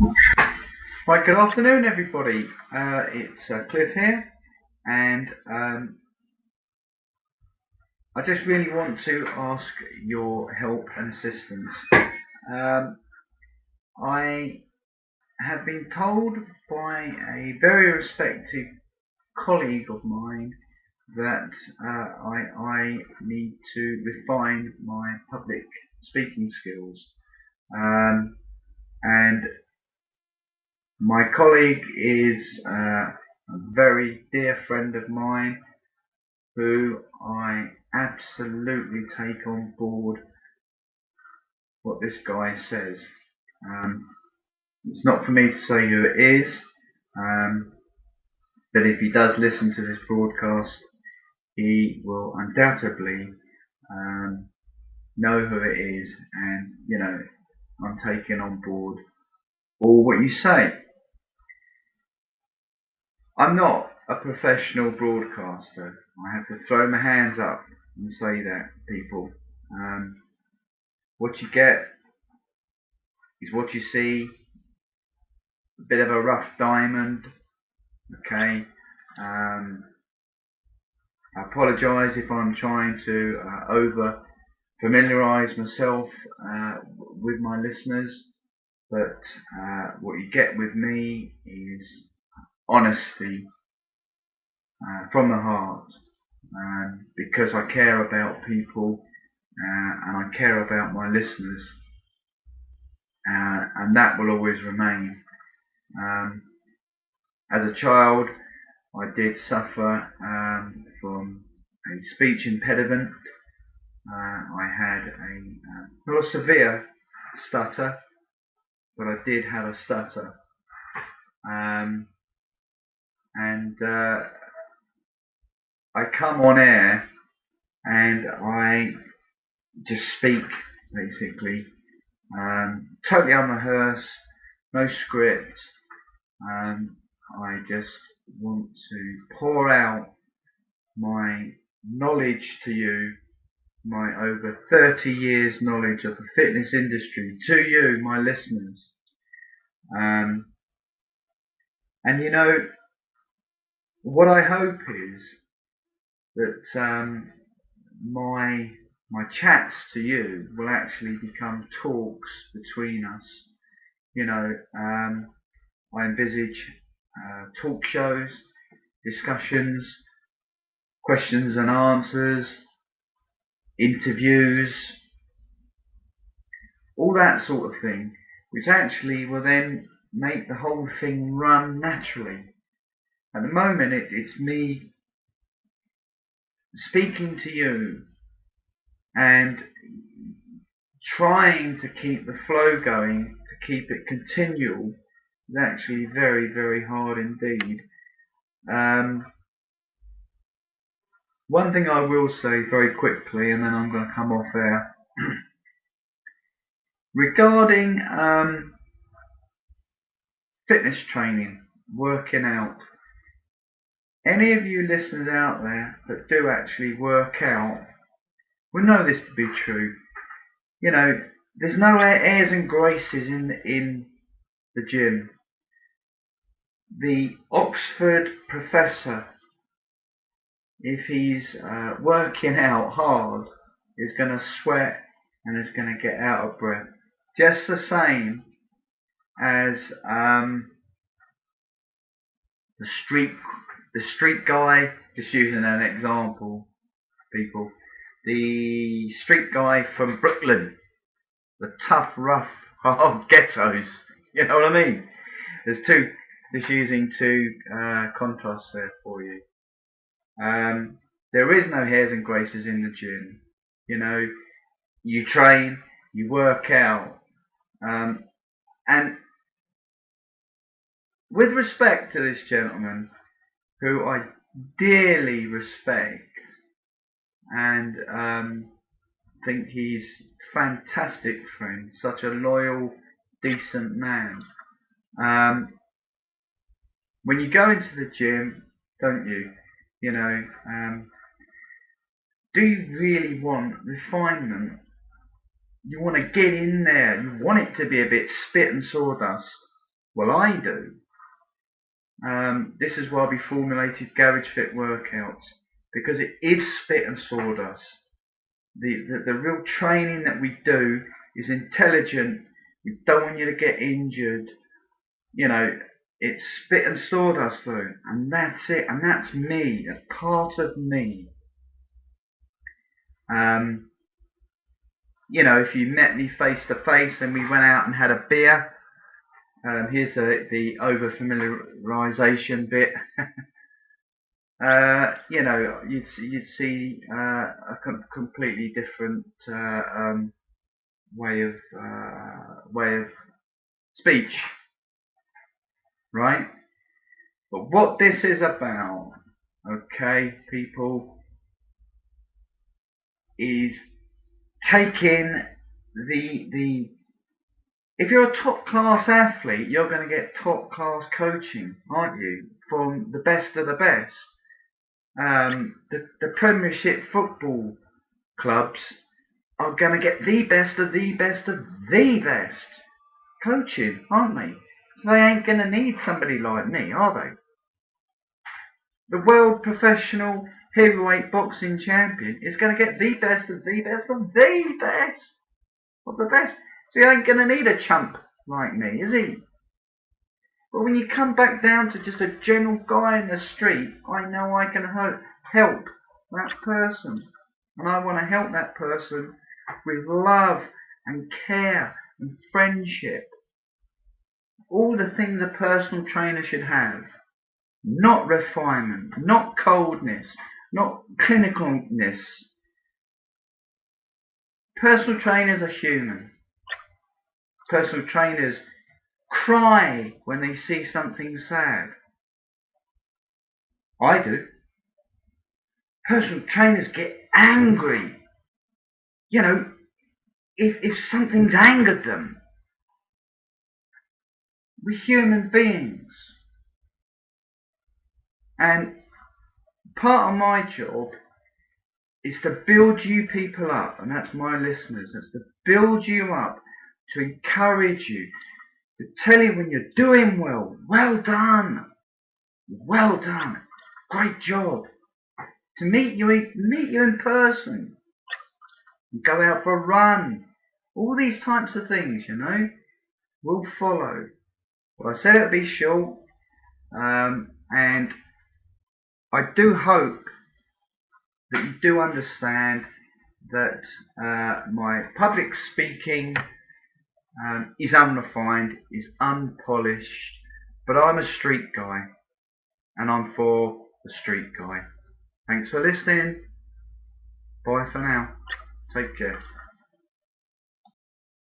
Right, good afternoon, everybody. It's Cliff here, and I just really want to ask your help and assistance. Um, I have been told by a very respected colleague of mine that I need to refine my public speaking skills. Um, and my colleague is a very dear friend of mine who I absolutely take on board what this guy says. Um, it's not for me to say who it is, um, but if he does listen to this broadcast, he will undoubtedly um, know who it is, and I'm taking on board all what you say. I'm not a professional broadcaster. I have to throw my hands up and say that, people. What you get is what you see. A bit of a rough diamond. Okay. I apologise if I'm trying to over familiarise myself with my listeners, but what you get with me is honesty from the heart, because I care about people and I care about my listeners, and that will always remain. As a child, I did suffer from a speech impediment. I had a not a severe stutter, but I did have a stutter, and I come on air and I just speak basically, totally unrehearsed, no script. I just want to pour out my knowledge to you, my over 30 years knowledge of the fitness industry to you, my listeners. And what I hope is that my chats to you will actually become talks between us. I envisage talk shows, discussions, questions and answers, interviews, all that sort of thing, which actually will then make the whole thing run naturally. At the moment, it's me speaking to you and trying to keep the flow going, to keep it continual, is actually very, very hard indeed. One thing I will say very quickly, and then I'm going to come off there, regarding fitness training, working out. Any of you listeners out there that do actually work out will know this to be true. There's no airs and graces in the gym. The Oxford professor, if he's working out hard, is going to sweat and is going to get out of breath. Just the same as the street guy, just using an example, people. The street guy from Brooklyn, the tough, rough, hard ghettos. You know what I mean? Just using two contrasts there for you. There is no hairs and graces in the gym. You train, you work out, and with respect to this gentleman, who I dearly respect and think he's a fantastic friend, such a loyal, decent man. When you go into the gym, don't you? Do you really want refinement? You want to get in there. You want it to be a bit spit and sawdust. Well, I do. This is why we formulated Garage Fit workouts, because it is spit and sawdust. The real training that we do is intelligent. We don't want you to get injured. You know, it's spit and sawdust though, and that's it, and that's me, that's part of me. You know, if you met me face to face and we went out and had a beer, here's the over familiarization bit. You know, you'd see a completely different way of speech, right? But what this is about, okay, people, is taking the if you're a top class athlete, you're going to get top class coaching, aren't you? From the best of the best. The Premiership football clubs are going to get the best of the best of the best coaching, aren't they? So they ain't going to need somebody like me, are they? The world professional heavyweight boxing champion is going to get the best of the best of the best of the best. So he ain't going to need a chump like me, is he? But when you come back down to just a general guy in the street, I know I can help that person. And I want to help that person with love and care and friendship. All the things a personal trainer should have. Not refinement, not coldness, not clinicalness. Personal trainers are human. Personal trainers cry when they see something sad. I do. Personal trainers get angry. You know, if something's angered them. We're human beings. And part of my job is to build you people up, and that's my listeners. That's to build you up, to encourage you, to tell you when you're doing well, well done, great job. To meet you in person, go out for a run, all these types of things, you know, will follow. Well, I said it'd be short, and I do hope that you do understand that my public speaking is unrefined, is unpolished, but I'm a street guy, and I'm for the street guy. Thanks for listening. Bye for now. Take care.